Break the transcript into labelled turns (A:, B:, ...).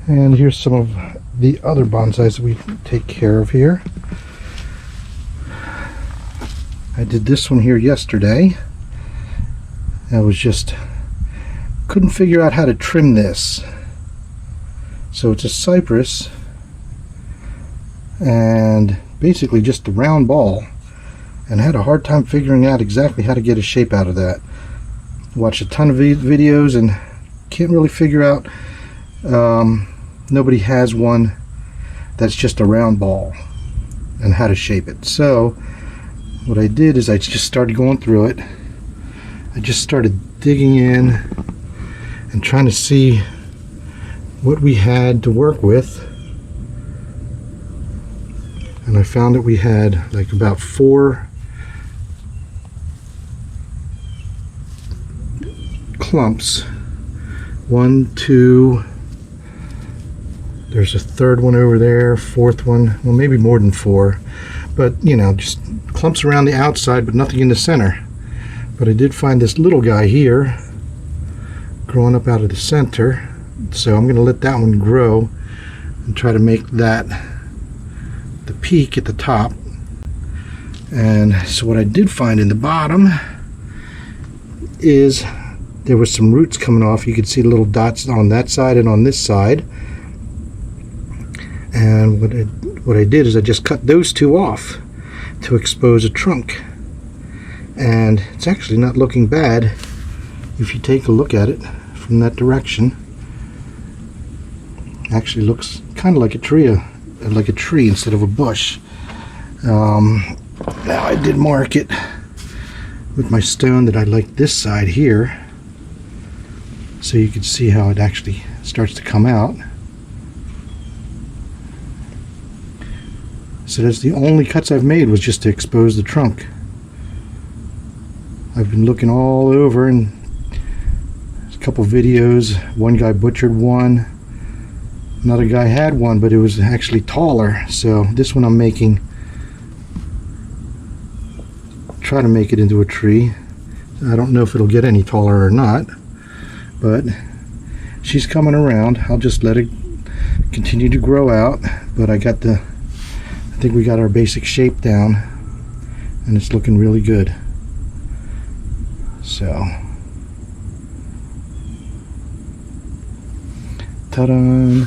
A: And here's some of the other bonsais that we take care of here. I did this one here yesterday. I was just couldn't figure out how to trim this. So it's a cypress and basically just a round ball, and I had a hard time figuring out exactly how to get a shape out of that. Watched a ton of videos and can't really figure out. Nobody has one that's just a round ball and how to shape it. So what I did is I just started going through it. I just started digging in and trying to see what we had to work with, and I found that we had like about 4 clumps. 1, 2, there's a third one over there, 4th one, well maybe more than 4, but you know, just clumps around the outside but nothing in the center. But I did find this little guy here growing up out of the center, so I'm going to let that one grow and try to make that the peak at the top. And so what I did find in the bottom is there was some roots coming off. You could see the little dots on that side and on this side. And what I did is I just cut those 2 off to expose a trunk. And it's actually not looking bad if you take a look at it from that direction. Actually looks kind of like a tree instead of a bush. Now I did mark it with my stone that I like this side here, so you can see how it actually starts to come out. So that's the only cuts I've made, was just to expose the trunk. I've been looking all over, and there's a couple videos. One guy butchered one, another guy had one, but it was actually taller. So this one I'm making, try to make it into a tree. I don't know if it'll get any taller or not, but she's coming around. I'll just let it continue to grow out. But I think we got our basic shape down, and it's looking really good. So, ta-da!